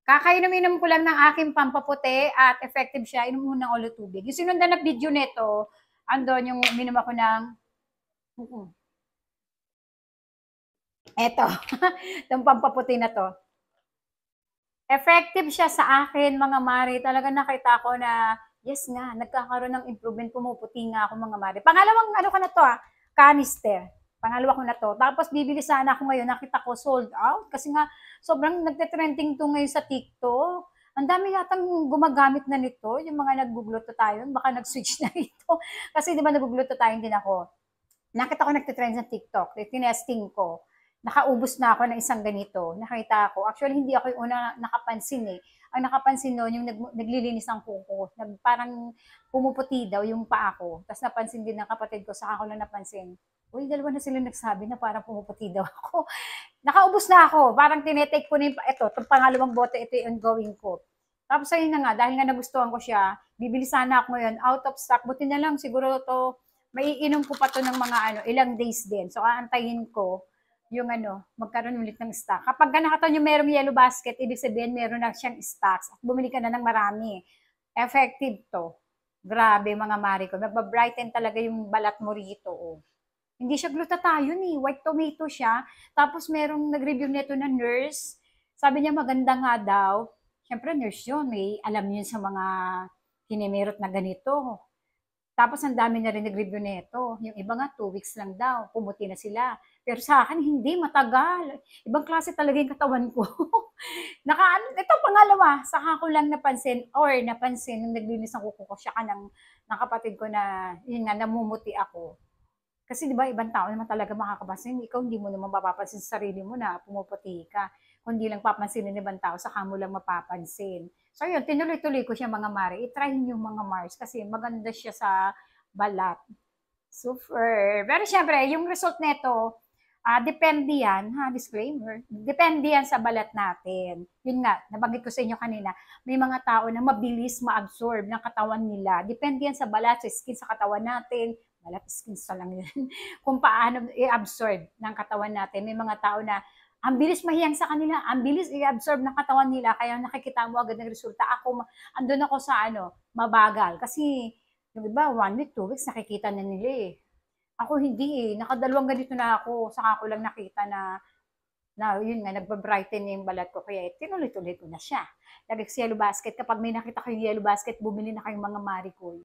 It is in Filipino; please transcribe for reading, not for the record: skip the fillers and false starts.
Kakainom-inom ko lang ng aking pampaputi at effective siya, inom mo ng ulo tubig. Yung sinundan na video nito, andon yung uminom ako ng, eto, itong pampaputi na to. Effective siya sa akin, mga mari. Talaga nakita ko na, yes nga, nagkakaroon ng improvement, pumuputi nga ako, mga mari. Pangalawang ano ko na to, canister. Pangalawa ko na to. Tapos bibili sana ako ngayon, nakita ko sold out. Kasi nga, sobrang nagte-trending to ngayon sa TikTok. Ang dami yatang gumagamit na nito, yung mga nagbugluto tayo, baka nag-switch na ito. Kasi di ba nagbugluto tayo din ako. Nakita ko nagte-trend sa TikTok, tinesting ko. Nakaubos na ako ng isang ganito. Nakita ko. Actually, hindi ako yung una nakapansin eh. Ang nakapansin noon, yung naglilinis ng kuko. Parang pumuputi daw yung paa ko. Tapos napansin din ng kapatid ko, saka ko lang napansin. Uy, dalawa na sila nagsabi na parang pumuputi daw ako. Nakaubos na ako. Parang tinetake ko na yung, ito, itong pangalawang bote, ito yung ongoing ko. Tapos ayun na nga, dahil nga nagustuhan ko siya, bibili sana ako ngayon, out of stock. Buti na lang, siguro to maiinom ko pa to ng mga ilang days din. So, aantayin ko yung magkaroon ulit ng stock. Kapag nakataon yung merong yellow basket, ibig sabihin meron na siyang stocks. At bumili ka na ng marami. Effective to. Grabe, mga mari ko. Nagbabrighten talaga yung balat mo rito. Oh. Hindi siya glutathione eh. White tomato siya. Tapos merong nag-review nito na nurse. Sabi niya maganda nga daw. Siyempre nurse yun. May alam yun sa mga hinimerot na ganito. Tapos ang dami na rin nag-review nito. Yung iba nga 2 weeks lang daw, pumuti na sila. Pero sa akin hindi, matagal. Ibang klase talaga yung katawan ko. Ito pangalawa, saka ko lang napansin nung naglinis ng kuko ko siya ng kapatid ko na yun nga namumuti ako. Kasi di ba ibang tao naman talaga makakapansin, ikaw hindi mo naman mapapansin sa sarili mo na pumuputi ka. Kundi lang papansin ng ibang tao, saka mo lang mapapansin. So yun, tinuloy-tuloy ko siya, mga mare. I-try niyo mga Mars kasi maganda siya sa balat. Super. Pero syempre, yung result nito, depende yan, disclaimer, depende yan sa balat natin. Yun nga, nabanggit ko sa inyo kanina, may mga tao na mabilis ma-absorb ng katawan nila. Depende yan sa balat, sa skin sa katawan natin, balat, skin sa lang yun, kung paano i-absorb ng katawan natin. May mga tao na ang bilis mahiyang sa kanila, ang bilis i-absorb ng katawan nila, kaya nakikita mo agad ng resulta. Ako, andun ako sa mabagal. Kasi, yung iba, 1 week, 2 weeks, nakikita na nila eh. Ako hindi eh. Nakadalawang ganito na ako. Saka ko lang nakita na yun nga, nagbabrighten na yung balat ko. Kaya tinuloy-tuloy ko na siya. Lagi sa yellow basket. Kapag may nakita kayong yellow basket, bumili na kayong mga marikoy.